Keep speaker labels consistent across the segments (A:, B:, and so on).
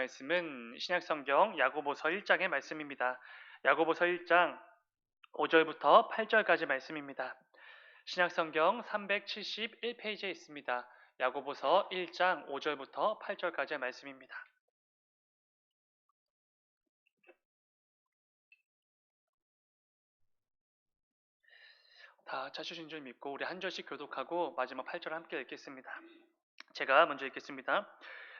A: 말씀은 신약성경 야고보서 1장의 말씀입니다. 야고보서 1장 5절부터 8절까지 말씀입니다. 신약성경 371페이지에 있습니다. 야고보서 1장 5절부터 8절까지의 말씀입니다. 다 찾으신 줄 믿고 우리 한 절씩 교독하고 마지막 8절 함께 읽겠습니다. 제가 먼저 읽겠습니다.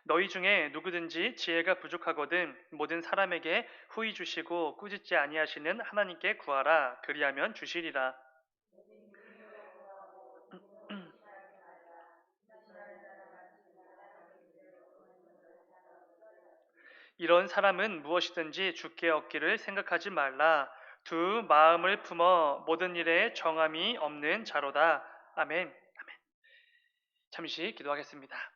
A: 너희 중에 누구든지 지혜가 부족하거든 모든 사람에게 후히 주시고 꾸짖지 아니하시는 하나님께 구하라. 그리하면 주시리라. 이런 사람은 무엇이든지 주께 얻기를 생각하지 말라. 두 마음을 품어 모든 일에 정함이 없는 자로다. 아멘. 잠시 기도하겠습니다.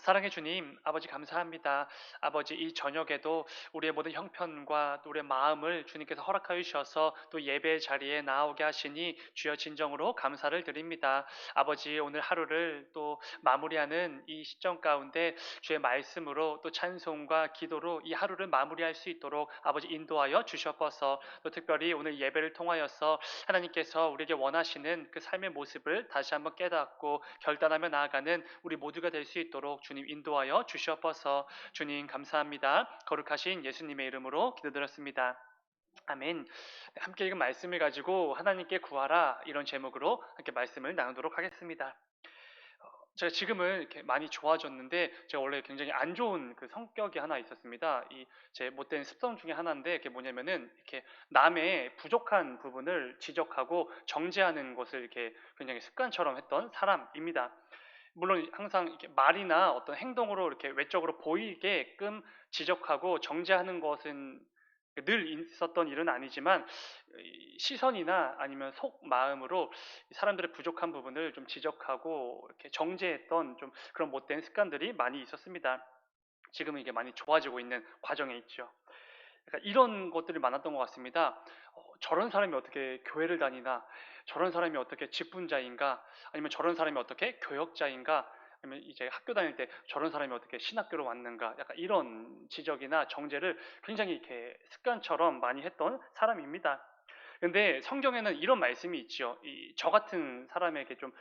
A: 사랑해 주님, 아버지 감사합니다. 아버지 이 저녁에도 우리의 모든 형편과 또 우리의 마음을 주님께서 허락하여 주셔서 또 예배 자리에 나오게 하시니 주여 진정으로 감사를 드립니다. 아버지 오늘 하루를 또 마무리하는 이 시점 가운데 주의 말씀으로 또 찬송과 기도로 이 하루를 마무리할 수 있도록 아버지 인도하여 주셔서 또 특별히 오늘 예배를 통하여서 하나님께서 우리에게 원하시는 그 삶의 모습을 다시 한번 깨닫고 결단하며 나아가는 우리 모두가 될 수 있도록 주님 인도하여 주시옵소서. 주님 감사합니다. 거룩하신 예수님의 이름으로 기도드렸습니다. 아멘. 함께 읽은 말씀을 가지고 하나님께 구하라 이런 제목으로 함께 말씀을 나누도록 하겠습니다. 제가 지금은 이렇게 많이 좋아졌는데 제가 원래 굉장히 안 좋은 그 성격이 하나 있었습니다. 이 제 못된 습성 중에 하나인데 그게 뭐냐면은 이렇게 남의 부족한 부분을 지적하고 정죄하는 것을 이렇게 굉장히 습관처럼 했던 사람입니다. 물론 항상 이렇게 말이나 어떤 행동으로 이렇게 외적으로 보이게끔 지적하고 정죄하는 것은 늘 있었던 일은 아니지만 시선이나 아니면 속 마음으로 사람들의 부족한 부분을 좀 지적하고 이렇게 정죄했던 좀 그런 못된 습관들이 많이 있었습니다. 지금은 이게 많이 좋아지고 있는 과정에 있죠. 그러니까 이런 것들이 많았던 것 같습니다. 저런 사람이 어떻게 교회를 다니나, 저런 사람이 어떻게 직분자인가, 아니면 저런 사람이 어떻게 교역자인가, 아니면 이제 학교 다닐 때 저런 사람이 어떻게 신학교로 왔는가, 약간 이런 지적이나 정죄를 굉장히 이렇게 습관처럼 많이 했던 사람입니다. 근데 성경에는 이런 말씀이 있죠. 저 같은 사람에게 좀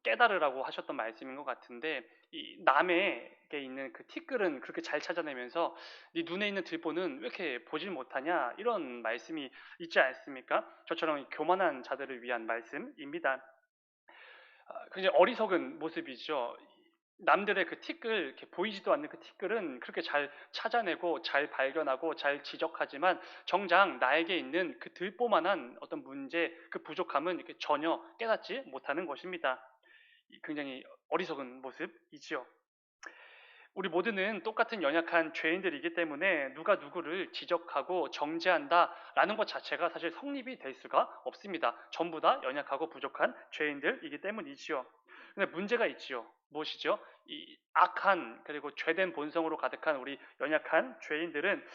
A: 깨달으라고 하셨던 말씀인 것 같은데, 이 남에게 있는 그 티끌은 그렇게 잘 찾아내면서 네 눈에 있는 들보는 왜 이렇게 보질 못하냐? 이런 말씀이 있지 않습니까? 저처럼 교만한 자들을 위한 말씀입니다. 굉장히 어리석은 모습이죠. 남들의 그 티끌, 이렇게 보이지도 않는 그 티끌은 그렇게 잘 찾아내고 잘 발견하고 잘 지적하지만 정작 나에게 있는 그 들보만한 어떤 문제, 그 부족함은 이렇게 전혀 깨닫지 못하는 것입니다. 굉장히 어리석은 모습이지요. 우리 모두는 똑같은 연약한 죄인들이기 때문에 누가 누구를 지적하고 정죄한다라는 것 자체가 사실 성립이 될 수가 없습니다. 전부 다 연약하고 부족한 죄인들이기 때문이지요. 근데 문제가 있지요. 무엇이죠? 이 악한 그리고 죄된 본성으로 가득한 우리 연약한 죄인들은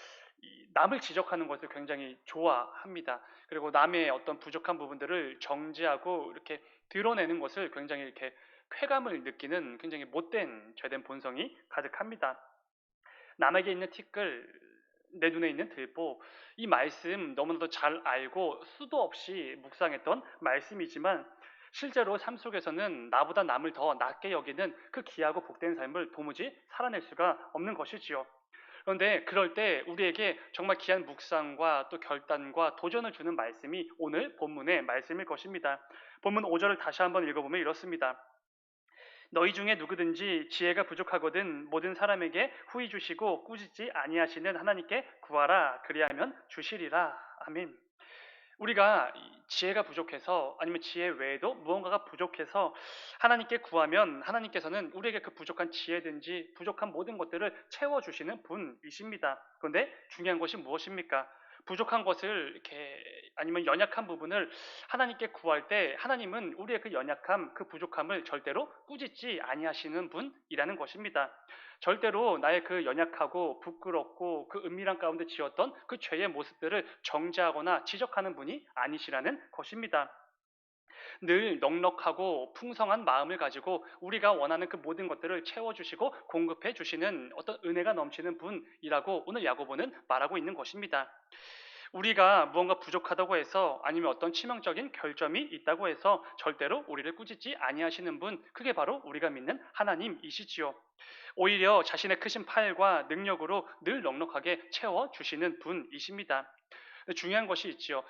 A: 이 남을 지적하는 것을 굉장히 좋아합니다. 그리고 남의 어떤 부족한 부분들을 정죄하고 이렇게 드러내는 것을 굉장히 이렇게 쾌감을 느끼는 굉장히 못된 죄된 본성이 가득합니다. 남에게 있는 티끌, 내 눈에 있는 들보, 이 말씀 너무나도 잘 알고 수도 없이 묵상했던 말씀이지만 실제로 삶 속에서는 나보다 남을 더 낮게 여기는 그 귀하고 복된 삶을 도무지 살아낼 수가 없는 것이지요. 그런데 그럴 때 우리에게 정말 귀한 묵상과 또 결단과 도전을 주는 말씀이 오늘 본문의 말씀일 것입니다. 본문 5절을 다시 한번 읽어보면 이렇습니다. 너희 중에 누구든지 지혜가 부족하거든 모든 사람에게 후히 주시고 꾸짖지 아니하시는 하나님께 구하라. 그리하면 주시리라. 아멘. 우리가 지혜가 부족해서 아니면 지혜 외에도 무언가가 부족해서 하나님께 구하면 하나님께서는 우리에게 그 부족한 지혜든지 부족한 모든 것들을 채워주시는 분이십니다. 그런데 중요한 것이 무엇입니까? 부족한 것을 이렇게 아니면 연약한 부분을 하나님께 구할 때 하나님은 우리의 그 연약함, 그 부족함을 절대로 꾸짖지 아니하시는 분이라는 것입니다. 절대로 나의 그 연약하고 부끄럽고 그 은밀한 가운데 지었던 그 죄의 모습들을 정죄하거나 지적하는 분이 아니시라는 것입니다. 늘 넉넉하고 풍성한 마음을 가지고 우리가 원하는 그 모든 것들을 채워주시고 공급해 주시는 어떤 은혜가 넘치는 분이라고 오늘 야고보는 말하고 있는 것입니다. 우리가 무언가 부족하다고 해서 아니면 어떤 치명적인 결점이 있다고 해서 절대로 우리를 꾸짖지 아니하시는 분, 그게 바로 우리가 믿는 하나님이시지요. 오히려 자신의 크신 팔과 능력으로 늘 넉넉하게 채워주시는 분이십니다. 중요한 것이 있지요.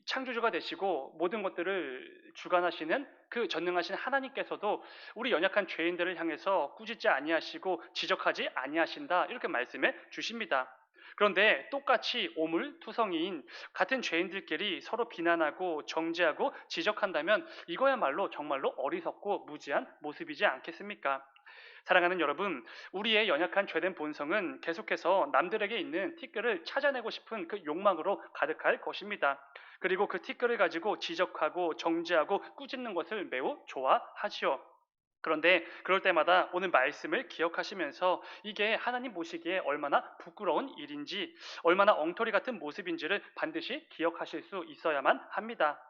A: 창조주가 되시고 모든 것들을 주관하시는 그 전능하신 하나님께서도 우리 연약한 죄인들을 향해서 꾸짖지 아니하시고 지적하지 아니하신다, 이렇게 말씀해 주십니다. 그런데 똑같이 오물투성이인 같은 죄인들끼리 서로 비난하고 정죄하고 지적한다면 이거야말로 정말로 어리석고 무지한 모습이지 않겠습니까? 사랑하는 여러분, 우리의 연약한 죄된 본성은 계속해서 남들에게 있는 티끌을 찾아내고 싶은 그 욕망으로 가득할 것입니다. 그리고 그 티끌을 가지고 지적하고 정죄하고 꾸짖는 것을 매우 좋아하지요. 그런데 그럴 때마다 오늘 말씀을 기억하시면서 이게 하나님 보시기에 얼마나 부끄러운 일인지, 얼마나 엉터리 같은 모습인지를 반드시 기억하실 수 있어야만 합니다.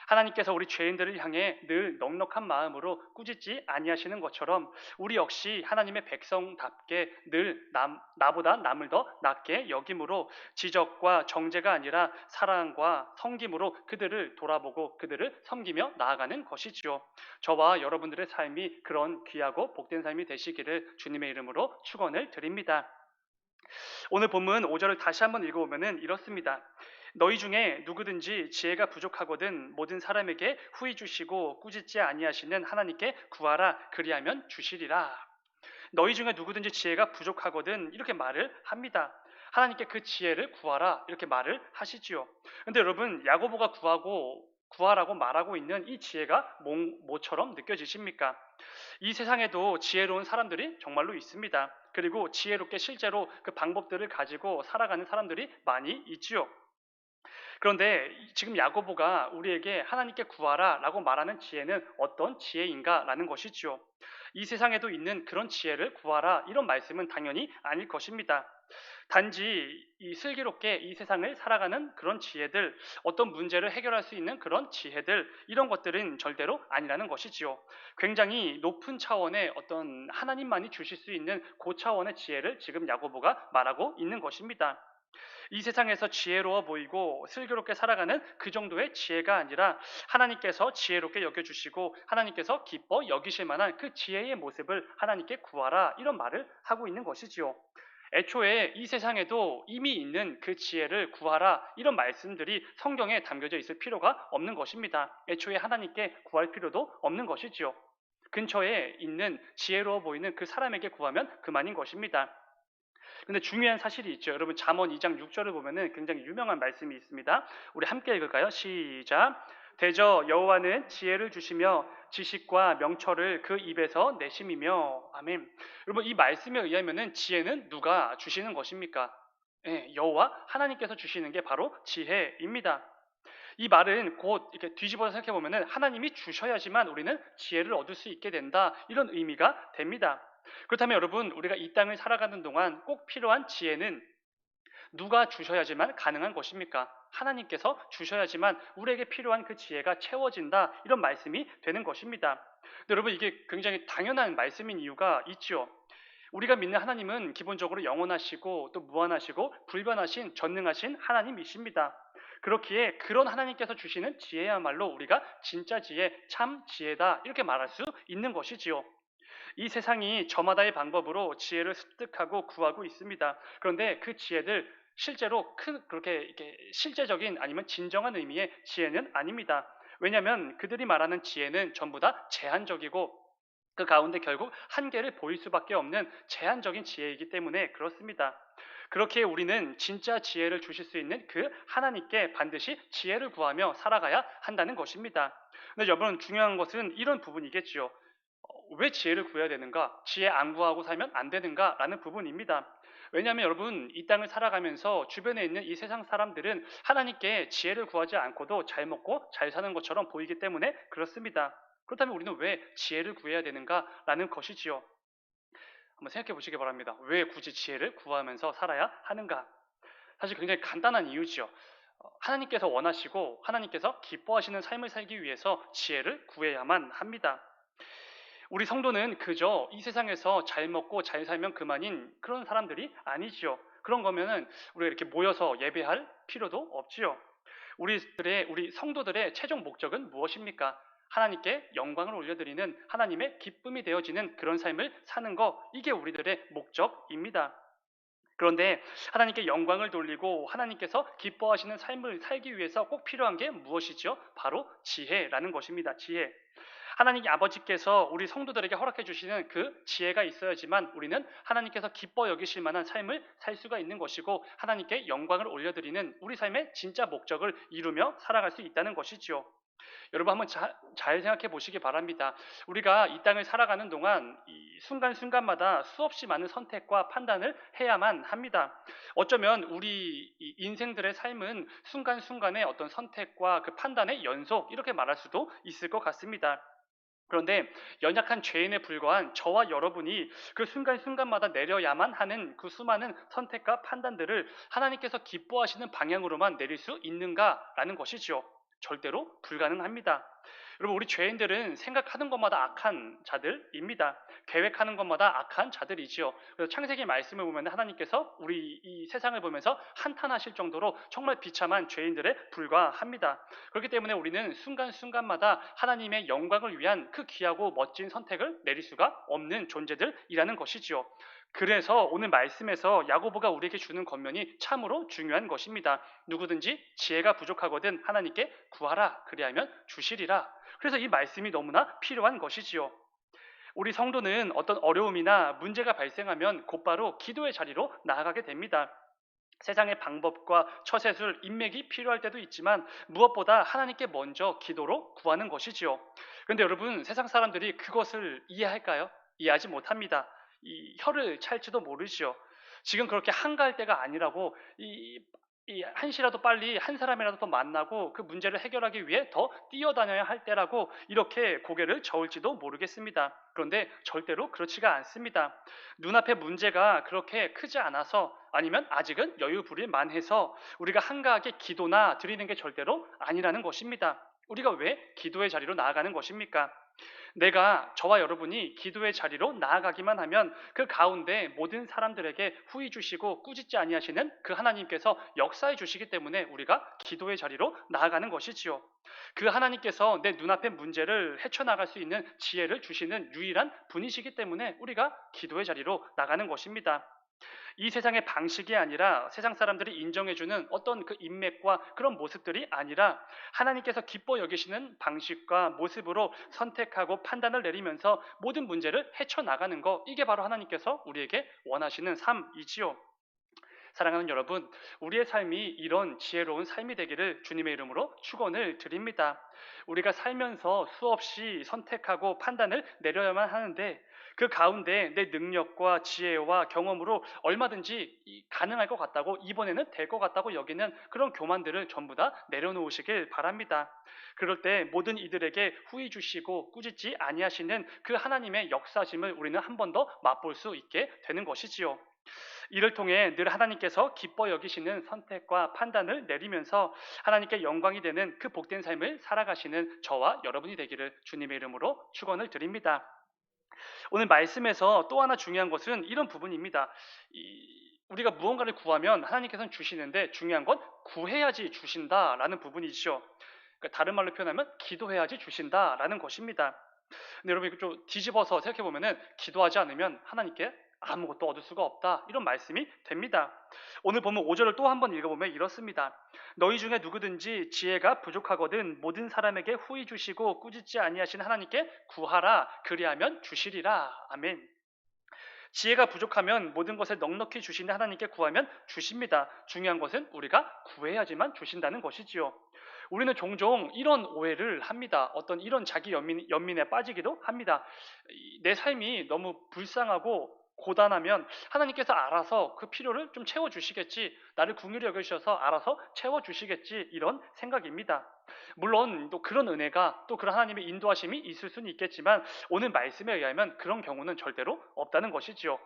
A: 하나님께서 우리 죄인들을 향해 늘 넉넉한 마음으로 꾸짖지 아니하시는 것처럼 우리 역시 하나님의 백성답게 늘 나보다 남을 더 낫게 여김으로 지적과 정죄가 아니라 사랑과 섬김으로 그들을 돌아보고 그들을 섬기며 나아가는 것이지요. 저와 여러분들의 삶이 그런 귀하고 복된 삶이 되시기를 주님의 이름으로 축원을 드립니다. 오늘 본문 5절을 다시 한번 읽어보면 이렇습니다. 너희 중에 누구든지 지혜가 부족하거든 모든 사람에게 후히 주시고 꾸짖지 아니하시는 하나님께 구하라, 그리하면 주시리라. 너희 중에 누구든지 지혜가 부족하거든, 이렇게 말을 합니다. 하나님께 그 지혜를 구하라, 이렇게 말을 하시지요. 근데 여러분, 야고보가 구하라고 말하고 있는 이 지혜가 뭐처럼 느껴지십니까? 이 세상에도 지혜로운 사람들이 정말로 있습니다. 그리고 지혜롭게 실제로 그 방법들을 가지고 살아가는 사람들이 많이 있지요. 그런데 지금 야고보가 우리에게 하나님께 구하라라고 말하는 지혜는 어떤 지혜인가라는 것이지요. 이 세상에도 있는 그런 지혜를 구하라, 이런 말씀은 당연히 아닐 것입니다. 단지 이 슬기롭게 이 세상을 살아가는 그런 지혜들, 어떤 문제를 해결할 수 있는 그런 지혜들, 이런 것들은 절대로 아니라는 것이지요. 굉장히 높은 차원의 어떤 하나님만이 주실 수 있는 고차원의 지혜를 지금 야고보가 말하고 있는 것입니다. 이 세상에서 지혜로워 보이고 슬기롭게 살아가는 그 정도의 지혜가 아니라 하나님께서 지혜롭게 여겨주시고 하나님께서 기뻐 여기실 만한 그 지혜의 모습을 하나님께 구하라, 이런 말을 하고 있는 것이지요. 애초에 이 세상에도 이미 있는 그 지혜를 구하라, 이런 말씀들이 성경에 담겨져 있을 필요가 없는 것입니다. 애초에 하나님께 구할 필요도 없는 것이지요. 근처에 있는 지혜로워 보이는 그 사람에게 구하면 그만인 것입니다. 근데 중요한 사실이 있죠. 여러분, 잠언 2장 6절을 보면은 굉장히 유명한 말씀이 있습니다. 우리 함께 읽을까요? 시작. 대저 여호와는 지혜를 주시며 지식과 명철을 그 입에서 내심이며. 아멘. 여러분, 이 말씀에 의하면은 지혜는 누가 주시는 것입니까? 예, 여호와 하나님께서 주시는 게 바로 지혜입니다. 이 말은 곧 이렇게 뒤집어서 생각해 보면은 하나님이 주셔야지만 우리는 지혜를 얻을 수 있게 된다, 이런 의미가 됩니다. 그렇다면 여러분, 우리가 이 땅을 살아가는 동안 꼭 필요한 지혜는 누가 주셔야지만 가능한 것입니까? 하나님께서 주셔야지만 우리에게 필요한 그 지혜가 채워진다, 이런 말씀이 되는 것입니다. 근데 여러분, 이게 굉장히 당연한 말씀인 이유가 있죠. 우리가 믿는 하나님은 기본적으로 영원하시고 또 무한하시고 불변하신 전능하신 하나님이십니다. 그렇기에 그런 하나님께서 주시는 지혜야말로 우리가 진짜 지혜, 참 지혜다, 이렇게 말할 수 있는 것이지요. 이 세상이 저마다의 방법으로 지혜를 습득하고 구하고 있습니다. 그런데 그 지혜들 실제로 그렇게 이렇게 실제적인 아니면 진정한 의미의 지혜는 아닙니다. 왜냐하면 그들이 말하는 지혜는 전부 다 제한적이고 그 가운데 결국 한계를 보일 수밖에 없는 제한적인 지혜이기 때문에 그렇습니다. 그렇게 우리는 진짜 지혜를 주실 수 있는 그 하나님께 반드시 지혜를 구하며 살아가야 한다는 것입니다. 근데 여러분, 중요한 것은 이런 부분이겠지요. 왜 지혜를 구해야 되는가? 지혜 안 구하고 살면 안 되는가? 라는 부분입니다. 왜냐하면 여러분, 이 땅을 살아가면서 주변에 있는 이 세상 사람들은 하나님께 지혜를 구하지 않고도 잘 먹고 잘 사는 것처럼 보이기 때문에 그렇습니다. 그렇다면 우리는 왜 지혜를 구해야 되는가? 라는 것이지요. 한번 생각해 보시기 바랍니다. 왜 굳이 지혜를 구하면서 살아야 하는가? 사실 굉장히 간단한 이유지요. 하나님께서 원하시고 하나님께서 기뻐하시는 삶을 살기 위해서 지혜를 구해야만 합니다. 우리 성도는 그저 이 세상에서 잘 먹고 잘 살면 그만인 그런 사람들이 아니지요. 그런 거면은 우리가 이렇게 모여서 예배할 필요도 없지요. 우리 성도들의 최종 목적은 무엇입니까? 하나님께 영광을 올려드리는 하나님의 기쁨이 되어지는 그런 삶을 사는 거, 이게 우리들의 목적입니다. 그런데 하나님께 영광을 돌리고 하나님께서 기뻐하시는 삶을 살기 위해서 꼭 필요한 게 무엇이죠? 바로 지혜라는 것입니다. 지혜. 하나님 아버지께서 우리 성도들에게 허락해 주시는 그 지혜가 있어야지만 우리는 하나님께서 기뻐 여기실 만한 삶을 살 수가 있는 것이고 하나님께 영광을 올려드리는 우리 삶의 진짜 목적을 이루며 살아갈 수 있다는 것이지요. 여러분 한번 잘 생각해 보시기 바랍니다. 우리가 이 땅을 살아가는 동안 이 순간순간마다 수없이 많은 선택과 판단을 해야만 합니다. 어쩌면 우리 인생들의 삶은 순간순간의 어떤 선택과 그 판단의 연속, 이렇게 말할 수도 있을 것 같습니다. 그런데 연약한 죄인에 불과한 저와 여러분이 그 순간순간마다 내려야만 하는 그 수많은 선택과 판단들을 하나님께서 기뻐하시는 방향으로만 내릴 수 있는가라는 것이죠. 절대로 불가능합니다. 여러분, 우리 죄인들은 생각하는 것마다 악한 자들입니다. 계획하는 것마다 악한 자들이지요. 그래서 창세기 말씀을 보면 하나님께서 우리 이 세상을 보면서 한탄하실 정도로 정말 비참한 죄인들에 불과합니다. 그렇기 때문에 우리는 순간순간마다 하나님의 영광을 위한 그 귀하고 멋진 선택을 내릴 수가 없는 존재들이라는 것이지요. 그래서 오늘 말씀에서 야고보가 우리에게 주는 권면이 참으로 중요한 것입니다. 누구든지 지혜가 부족하거든 하나님께 구하라, 그리하면 주시리라. 그래서 이 말씀이 너무나 필요한 것이지요. 우리 성도는 어떤 어려움이나 문제가 발생하면 곧바로 기도의 자리로 나아가게 됩니다. 세상의 방법과 처세술, 인맥이 필요할 때도 있지만 무엇보다 하나님께 먼저 기도로 구하는 것이지요. 그런데 여러분, 세상 사람들이 그것을 이해할까요? 이해하지 못합니다. 이 혀를 찰지도 모르지요. 지금 그렇게 한가할 때가 아니라고, 이 한시라도 빨리 한 사람이라도 더 만나고 그 문제를 해결하기 위해 더 뛰어다녀야 할 때라고 이렇게 고개를 저을지도 모르겠습니다. 그런데 절대로 그렇지가 않습니다. 눈앞에 문제가 그렇게 크지 않아서, 아니면 아직은 여유 부릴 만해서 우리가 한가하게 기도나 드리는 게 절대로 아니라는 것입니다. 우리가 왜 기도의 자리로 나아가는 것입니까? 내가, 저와 여러분이 기도의 자리로 나아가기만 하면 그 가운데 모든 사람들에게 후히 주시고 꾸짖지 아니하시는 그 하나님께서 역사해 주시기 때문에 우리가 기도의 자리로 나아가는 것이지요. 그 하나님께서 내 눈앞의 문제를 헤쳐나갈 수 있는 지혜를 주시는 유일한 분이시기 때문에 우리가 기도의 자리로 나가는 것입니다. 이 세상의 방식이 아니라, 세상 사람들이 인정해주는 어떤 그 인맥과 그런 모습들이 아니라 하나님께서 기뻐 여기시는 방식과 모습으로 선택하고 판단을 내리면서 모든 문제를 헤쳐나가는 것, 이게 바로 하나님께서 우리에게 원하시는 삶이지요. 사랑하는 여러분, 우리의 삶이 이런 지혜로운 삶이 되기를 주님의 이름으로 축원을 드립니다. 우리가 살면서 수없이 선택하고 판단을 내려야만 하는데 그 가운데 내 능력과 지혜와 경험으로 얼마든지 가능할 것 같다고, 이번에는 될 것 같다고 여기는 그런 교만들을 전부 다 내려놓으시길 바랍니다. 그럴 때 모든 이들에게 후히 주시고 꾸짖지 아니하시는 그 하나님의 역사심을 우리는 한 번 더 맛볼 수 있게 되는 것이지요. 이를 통해 늘 하나님께서 기뻐 여기시는 선택과 판단을 내리면서 하나님께 영광이 되는 그 복된 삶을 살아가시는 저와 여러분이 되기를 주님의 이름으로 축원을 드립니다. 오늘 말씀에서 또 하나 중요한 것은 이런 부분입니다. 우리가 무언가를 구하면 하나님께서는 주시는데 중요한 건 구해야지 주신다라는 부분이죠. 그러니까 다른 말로 표현하면 기도해야지 주신다라는 것입니다. 근데 여러분, 이거 좀 뒤집어서 생각해 보면은 기도하지 않으면 하나님께 아무것도 얻을 수가 없다, 이런 말씀이 됩니다. 오늘 보면 5절을 또 한번 읽어보면 이렇습니다. 너희 중에 누구든지 지혜가 부족하거든 모든 사람에게 후히 주시고 꾸짖지 아니하신 하나님께 구하라, 그리하면 주시리라. 아멘. 지혜가 부족하면 모든 것을 넉넉히 주시는 하나님께 구하면 주십니다. 중요한 것은 우리가 구해야지만 주신다는 것이지요. 우리는 종종 이런 오해를 합니다. 어떤 이런 자기 연민에 빠지기도 합니다. 내 삶이 너무 불쌍하고 고단하면 하나님께서 알아서 그 필요를 좀 채워주시겠지, 나를 긍휼히 여겨주셔서 알아서 채워주시겠지, 이런 생각입니다. 물론 또 그런 은혜가, 또 그런 하나님의 인도하심이 있을 수는 있겠지만 오늘 말씀에 의하면 그런 경우는 절대로 없다는 것이지요.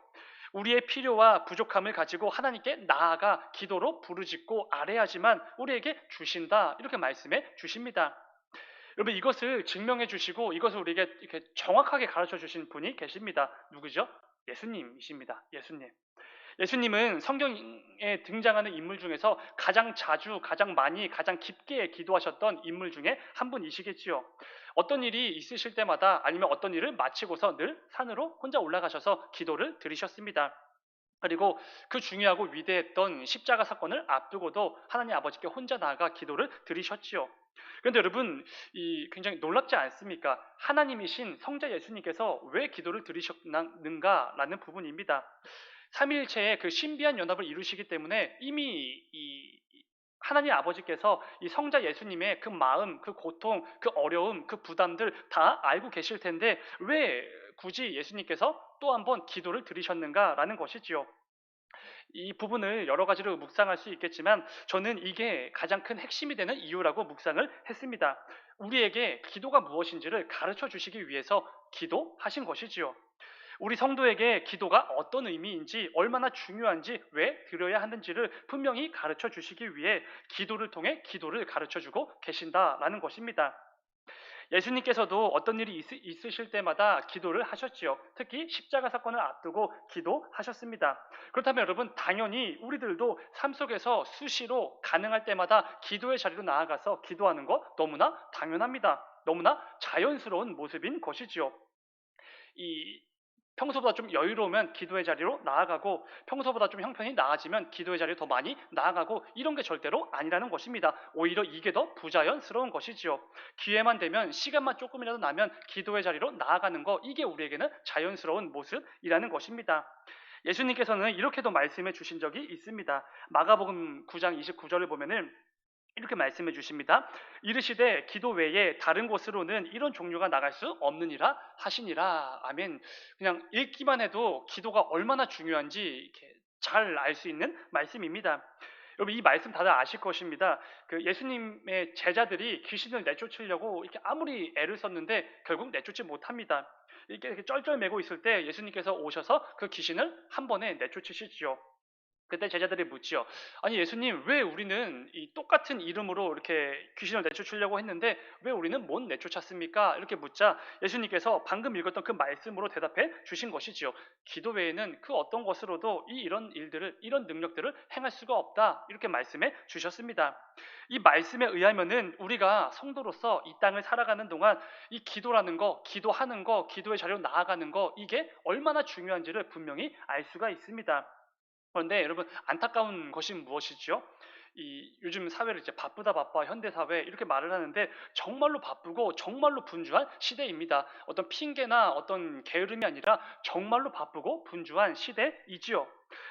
A: 우리의 필요와 부족함을 가지고 하나님께 나아가 기도로 부르짖고 아뢰야지만 우리에게 주신다. 이렇게 말씀해 주십니다. 여러분 이것을 증명해 주시고 이것을 우리에게 이렇게 정확하게 가르쳐 주신 분이 계십니다. 누구죠? 예수님이십니다. 예수님. 예수님은 성경에 등장하는 인물 중에서 가장 자주, 가장 많이, 가장 깊게 기도하셨던 인물 중에 한 분이시겠지요. 어떤 일이 있으실 때마다 아니면 어떤 일을 마치고서 늘 산으로 혼자 올라가셔서 기도를 드리셨습니다. 그리고 그 중요하고 위대했던 십자가 사건을 앞두고도 하나님 아버지께 혼자 나아가 기도를 드리셨지요. 그런데 여러분, 굉장히 놀랍지 않습니까? 하나님이신 성자 예수님께서 왜 기도를 드리셨는가라는 부분입니다. 삼위일체의 그 신비한 연합을 이루시기 때문에 이미 이 하나님 아버지께서 이 성자 예수님의 그 마음, 그 고통, 그 어려움, 그 부담들 다 알고 계실 텐데 왜 굳이 예수님께서 또 한 번 기도를 드리셨는가라는 것이지요. 이 부분을 여러 가지로 묵상할 수 있겠지만 저는 이게 가장 큰 핵심이 되는 이유라고 묵상을 했습니다. 우리에게 기도가 무엇인지를 가르쳐 주시기 위해서 기도하신 것이지요. 우리 성도에게 기도가 어떤 의미인지, 얼마나 중요한지, 왜 드려야 하는지를 분명히 가르쳐 주시기 위해 기도를 통해 기도를 가르쳐 주고 계신다라는 것입니다. 예수님께서도 어떤 일이 있으실 때마다 기도를 하셨지요. 특히 십자가 사건을 앞두고 기도하셨습니다. 그렇다면 여러분 당연히 우리들도 삶 속에서 수시로 가능할 때마다 기도의 자리로 나아가서 기도하는 것 너무나 당연합니다. 너무나 자연스러운 모습인 것이지요. 이 평소보다 좀 여유로우면 기도의 자리로 나아가고 평소보다 좀 형편이 나아지면 기도의 자리로 더 많이 나아가고 이런 게 절대로 아니라는 것입니다. 오히려 이게 더 부자연스러운 것이지요. 기회만 되면 시간만 조금이라도 나면 기도의 자리로 나아가는 거 이게 우리에게는 자연스러운 모습이라는 것입니다. 예수님께서는 이렇게도 말씀해 주신 적이 있습니다. 마가복음 9장 29절을 보면은 이렇게 말씀해 주십니다. 이르시되 기도 외에 다른 곳으로는 이런 종류가 나갈 수 없느니라 하시니라. 아멘. 그냥 읽기만 해도 기도가 얼마나 중요한지 이렇게 잘 알 수 있는 말씀입니다. 여러분 이 말씀 다들 아실 것입니다. 그 예수님의 제자들이 귀신을 내쫓으려고 이렇게 아무리 애를 썼는데 결국 내쫓지 못합니다. 이렇게 쩔쩔매고 있을 때 예수님께서 오셔서 그 귀신을 한 번에 내쫓으시지요. 그때 제자들이 묻지요. 아니 예수님 왜 우리는 이 똑같은 이름으로 이렇게 귀신을 내쫓으려고 했는데 왜 우리는 못 내쫓았습니까? 이렇게 묻자 예수님께서 방금 읽었던 그 말씀으로 대답해 주신 것이지요. 기도 외에는 그 어떤 것으로도 이런 일들을 이런 능력들을 행할 수가 없다. 이렇게 말씀해 주셨습니다. 이 말씀에 의하면은 우리가 성도로서 이 땅을 살아가는 동안 이 기도라는 거, 기도하는 거, 기도의 자리로 나아가는 거 이게 얼마나 중요한지를 분명히 알 수가 있습니다. 그런데 여러분 안타까운 것이 무엇이죠? 요즘 사회를 이제 바쁘다 바빠 현대 사회 이렇게 말을 하는데 정말로 바쁘고 정말로 분주한 시대입니다. 어떤 핑계나 어떤 게으름이 아니라 정말로 바쁘고 분주한 시대이지요.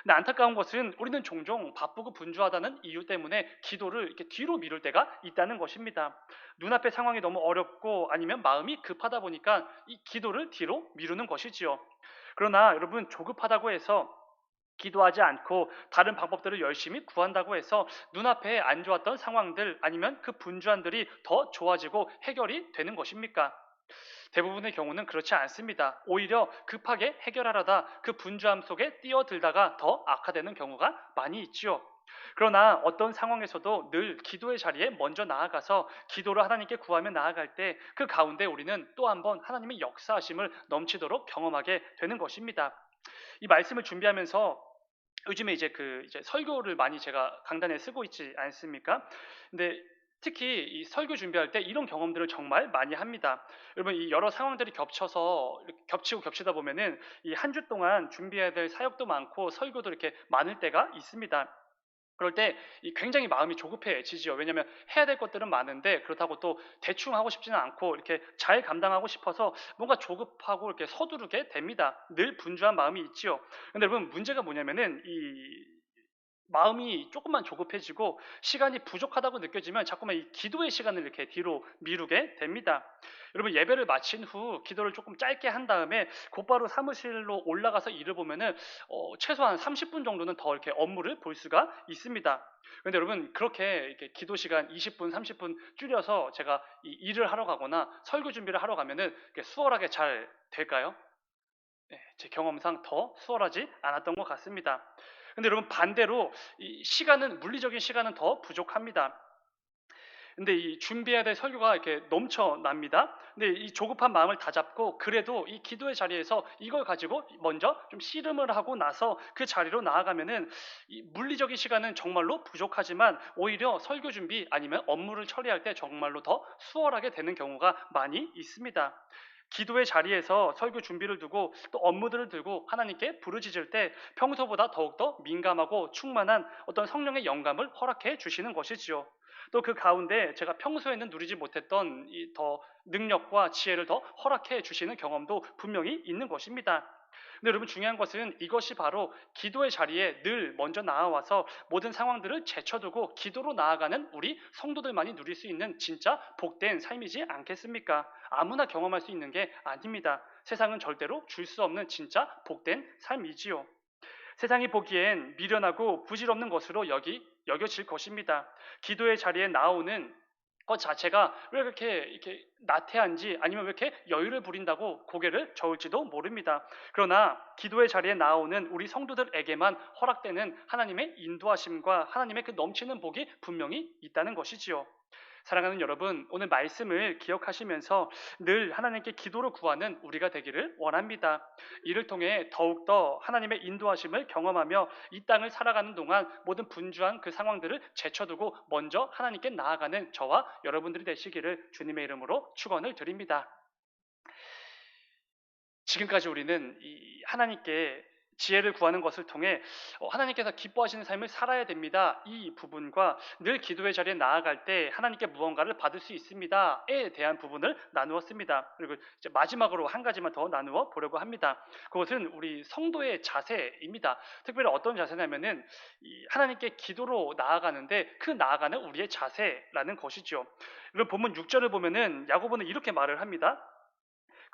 A: 근데 안타까운 것은 우리는 종종 바쁘고 분주하다는 이유 때문에 기도를 이렇게 뒤로 미룰 때가 있다는 것입니다. 눈앞의 상황이 너무 어렵고 아니면 마음이 급하다 보니까 이 기도를 뒤로 미루는 것이지요. 그러나 여러분 조급하다고 해서 기도하지 않고 다른 방법들을 열심히 구한다고 해서 눈앞에 안 좋았던 상황들 아니면 그 분주함들이 더 좋아지고 해결이 되는 것입니까? 대부분의 경우는 그렇지 않습니다. 오히려 급하게 해결하려다 그 분주함 속에 뛰어들다가 더 악화되는 경우가 많이 있지요. 그러나 어떤 상황에서도 늘 기도의 자리에 먼저 나아가서 기도를 하나님께 구하며 나아갈 때 그 가운데 우리는 또 한 번 하나님의 역사하심을 넘치도록 경험하게 되는 것입니다. 이 말씀을 준비하면서 요즘에 이제 설교를 많이 제가 강단에 쓰고 있지 않습니까? 근데 특히 이 설교 준비할 때 이런 경험들을 정말 많이 합니다. 여러분 이 여러 상황들이 겹쳐서 이렇게 겹치고 겹치다 보면은 이 한 주 동안 준비해야 될 사역도 많고 설교도 이렇게 많을 때가 있습니다. 그럴 때 굉장히 마음이 조급해지지요. 왜냐하면 해야 될 것들은 많은데 그렇다고 또 대충 하고 싶지는 않고 이렇게 잘 감당하고 싶어서 뭔가 조급하고 이렇게 서두르게 됩니다. 늘 분주한 마음이 있지요. 근데 여러분 문제가 뭐냐면은 이 마음이 조금만 조급해지고 시간이 부족하다고 느껴지면 자꾸만 이 기도의 시간을 이렇게 뒤로 미루게 됩니다. 여러분 예배를 마친 후 기도를 조금 짧게 한 다음에 곧바로 사무실로 올라가서 일을 보면은 최소한 30분 정도는 더 이렇게 업무를 볼 수가 있습니다. 그런데 여러분 그렇게 이렇게 기도 시간 20분, 30분 줄여서 제가 이 일을 하러 가거나 설교 준비를 하러 가면은 수월하게 잘 될까요? 제 경험상 더 수월하지 않았던 것 같습니다. 근데 여러분 반대로 이 시간은 물리적인 시간은 더 부족합니다. 근데 이 준비해야 될 설교가 이렇게 넘쳐납니다. 근데 이 조급한 마음을 다잡고 그래도 이 기도의 자리에서 이걸 가지고 먼저 좀 씨름을 하고 나서 그 자리로 나아가면은 이 물리적인 시간은 정말로 부족하지만 오히려 설교 준비 아니면 업무를 처리할 때 정말로 더 수월하게 되는 경우가 많이 있습니다. 기도의 자리에서 설교 준비를 두고 또 업무들을 들고 하나님께 부르짖을 때 평소보다 더욱더 민감하고 충만한 어떤 성령의 영감을 허락해 주시는 것이지요. 또 그 가운데 제가 평소에는 누리지 못했던 이 더 능력과 지혜를 더 허락해 주시는 경험도 분명히 있는 것입니다. 근데 여러분 중요한 것은 이것이 바로 기도의 자리에 늘 먼저 나와서 모든 상황들을 제쳐두고 기도로 나아가는 우리 성도들만이 누릴 수 있는 진짜 복된 삶이지 않겠습니까? 아무나 경험할 수 있는 게 아닙니다. 세상은 절대로 줄 수 없는 진짜 복된 삶이지요. 세상이 보기엔 미련하고 부질없는 것으로 여겨질 것입니다. 기도의 자리에 나오는 것 자체가 왜 이렇게 나태한지 아니면 왜 이렇게 여유를 부린다고 고개를 저을지도 모릅니다. 그러나 기도의 자리에 나오는 우리 성도들에게만 허락되는 하나님의 인도하심과 하나님의 그 넘치는 복이 분명히 있다는 것이지요. 사랑하는 여러분, 오늘 말씀을 기억하시면서 늘 하나님께 기도로 구하는 우리가 되기를 원합니다. 이를 통해 더욱더 하나님의 인도하심을 경험하며 이 땅을 살아가는 동안 모든 분주한 그 상황들을 제쳐두고 먼저 하나님께 나아가는 저와 여러분들이 되시기를 주님의 이름으로 축원을 드립니다. 지금까지 우리는 이 하나님께 지혜를 구하는 것을 통해 하나님께서 기뻐하시는 삶을 살아야 됩니다. 이 부분과 늘 기도의 자리에 나아갈 때 하나님께 무언가를 받을 수 있습니다에 대한 부분을 나누었습니다. 그리고 이제 마지막으로 한 가지만 더 나누어 보려고 합니다. 그것은 우리 성도의 자세입니다. 특별히 어떤 자세냐면은 이 하나님께 기도로 나아가는데 그 나아가는 우리의 자세라는 것이죠. 이런 본문 6절을 보면은 야고보는 이렇게 말을 합니다.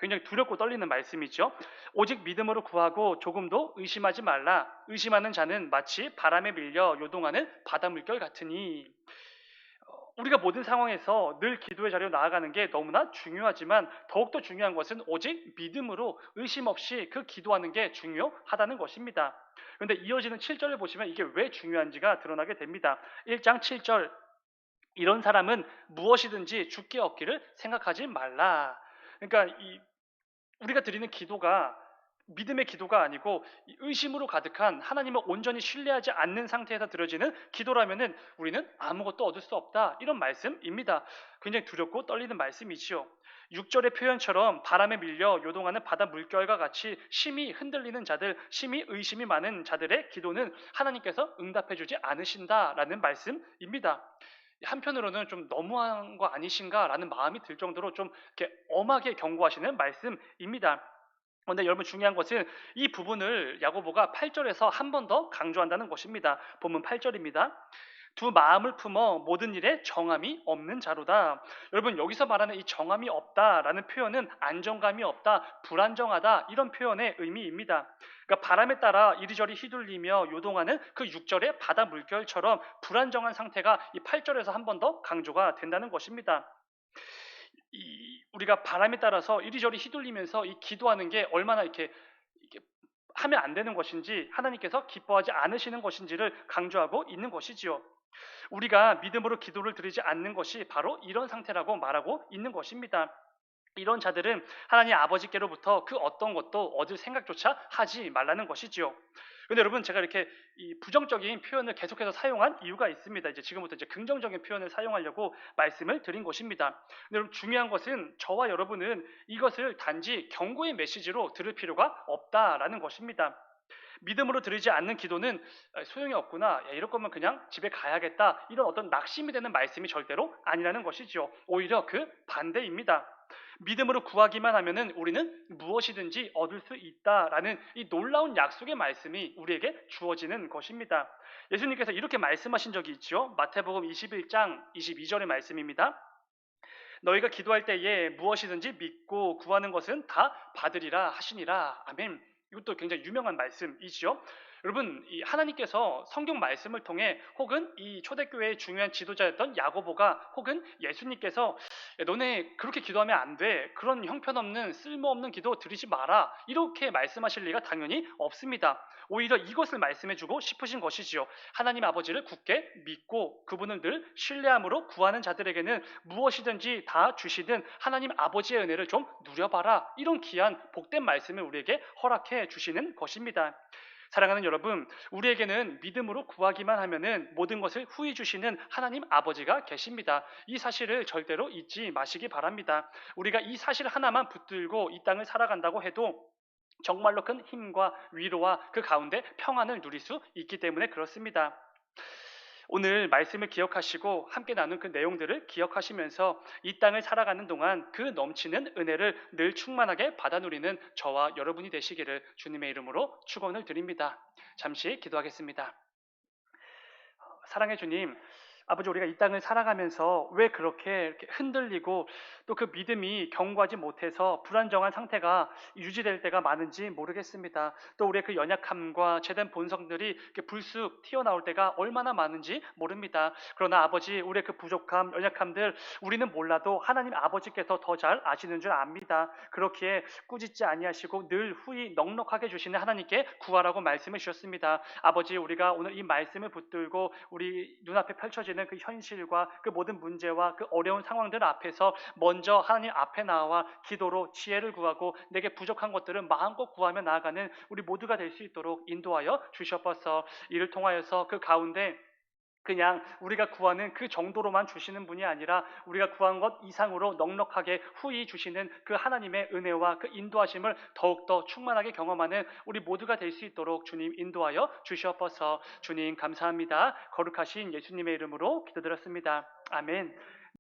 A: 굉장히 두렵고 떨리는 말씀이죠. 오직 믿음으로 구하고 조금도 의심하지 말라. 의심하는 자는 마치 바람에 밀려 요동하는 바다 물결 같으니. 우리가 모든 상황에서 늘 기도의 자리로 나아가는 게 너무나 중요하지만 더욱더 중요한 것은 오직 믿음으로 의심 없이 그 기도하는 게 중요하다는 것입니다. 그런데 이어지는 7절을 보시면 이게 왜 중요한지가 드러나게 됩니다. 1장 7절 이런 사람은 무엇이든지 주께 얻기를 생각하지 말라. 그러니까 우리가 드리는 기도가 믿음의 기도가 아니고 의심으로 가득한 하나님을 온전히 신뢰하지 않는 상태에서 드려지는 기도라면은 우리는 아무것도 얻을 수 없다. 이런 말씀입니다. 굉장히 두렵고 떨리는 말씀이지요. 6절의 표현처럼 바람에 밀려 요동하는 바다 물결과 같이 심히 흔들리는 자들, 심히 의심이 많은 자들의 기도는 하나님께서 응답해 주지 않으신다라는 말씀입니다. 한편으로는 좀 너무한 거 아니신가라는 마음이 들 정도로 좀 이렇게 엄하게 경고하시는 말씀입니다. 그런데 여러분 중요한 것은 이 부분을 야고보가 8절에서 한 번 더 강조한다는 것입니다. 본문 8절입니다. 두 마음을 품어 모든 일에 정함이 없는 자로다. 여러분 여기서 말하는 이 정함이 없다라는 표현은 안정감이 없다, 불안정하다 이런 표현의 의미입니다. 그러니까 바람에 따라 이리저리 휘둘리며 요동하는 그 6절의 바다 물결처럼 불안정한 상태가 이 8절에서 한 번 더 강조가 된다는 것입니다. 우리가 바람에 따라서 이리저리 휘둘리면서 이 기도하는 게 얼마나 이렇게 하면 안 되는 것인지 하나님께서 기뻐하지 않으시는 것인지를 강조하고 있는 것이지요. 우리가 믿음으로 기도를 드리지 않는 것이 바로 이런 상태라고 말하고 있는 것입니다. 이런 자들은 하나님 아버지께로부터 그 어떤 것도 얻을 생각조차 하지 말라는 것이지요. 근데 여러분 제가 이렇게 이 부정적인 표현을 계속해서 사용한 이유가 있습니다. 이제 지금부터 이제 긍정적인 표현을 사용하려고 말씀을 드린 것입니다. 근데 여러분 중요한 것은 저와 여러분은 이것을 단지 경고의 메시지로 들을 필요가 없다라는 것입니다. 믿음으로 드리지 않는 기도는 소용이 없구나. 야, 이럴 거면 그냥 집에 가야겠다. 이런 어떤 낙심이 되는 말씀이 절대로 아니라는 것이죠. 오히려 그 반대입니다. 믿음으로 구하기만 하면은 우리는 무엇이든지 얻을 수 있다라는 이 놀라운 약속의 말씀이 우리에게 주어지는 것입니다. 예수님께서 이렇게 말씀하신 적이 있죠. 마태복음 21장 22절의 말씀입니다. 너희가 기도할 때에 무엇이든지 믿고 구하는 것은 다 받으리라 하시니라. 아멘. 이것도 굉장히 유명한 말씀이지요. 여러분, 이 하나님께서 성경 말씀을 통해 혹은 이 초대교회의 중요한 지도자였던 야고보가 혹은 예수님께서 야, 너네 그렇게 기도하면 안 돼. 그런 형편없는 쓸모없는 기도 드리지 마라. 이렇게 말씀하실 리가 당연히 없습니다. 오히려 이것을 말씀해주고 싶으신 것이지요. 하나님 아버지를 굳게 믿고 그분을 늘 신뢰함으로 구하는 자들에게는 무엇이든지 다 주시는 하나님 아버지의 은혜를 좀 누려봐라. 이런 귀한 복된 말씀을 우리에게 허락해 주시는 것입니다. 사랑하는 여러분, 우리에게는 믿음으로 구하기만 하면은 모든 것을 후히 주시는 하나님 아버지가 계십니다. 이 사실을 절대로 잊지 마시기 바랍니다. 우리가 이 사실 하나만 붙들고 이 땅을 살아간다고 해도 정말로 큰 힘과 위로와 그 가운데 평안을 누릴 수 있기 때문에 그렇습니다. 오늘 말씀을 기억하시고 함께 나눈 그 내용들을 기억하시면서 이 땅을 살아가는 동안 그 넘치는 은혜를 늘 충만하게 받아 누리는 저와 여러분이 되시기를 주님의 이름으로 축원을 드립니다. 잠시 기도하겠습니다. 사랑해 주님, 아버지 우리가 이 땅을 살아가면서 왜 그렇게 이렇게 흔들리고 또 그 믿음이 견고하지 못해서 불안정한 상태가 유지될 때가 많은지 모르겠습니다. 또 우리의 그 연약함과 죄된 본성들이 이렇게 불쑥 튀어나올 때가 얼마나 많은지 모릅니다. 그러나 아버지 우리의 그 부족함, 연약함들 우리는 몰라도 하나님 아버지께서 더 잘 아시는 줄 압니다. 그렇기에 꾸짖지 아니하시고 늘 후히 넉넉하게 주시는 하나님께 구하라고 말씀해 주셨습니다. 아버지 우리가 오늘 이 말씀을 붙들고 우리 눈앞에 펼쳐지는 그 현실과 그 모든 문제와 그 어려운 상황들 앞에서 먼저 하나님 앞에 나와 기도로 지혜를 구하고 내게 부족한 것들을 마음껏 구하며 나아가는 우리 모두가 될 수 있도록 인도하여 주시옵소서. 이를 통하여서 그 가운데 그냥 우리가 구하는 그 정도로만 주시는 분이 아니라 우리가 구한 것 이상으로 넉넉하게 후히 주시는 그 하나님의 은혜와 그 인도하심을 더욱더 충만하게 경험하는 우리 모두가 될 수 있도록 주님 인도하여 주시옵소서. 주님 감사합니다. 거룩하신 예수님의 이름으로 기도드렸습니다. 아멘.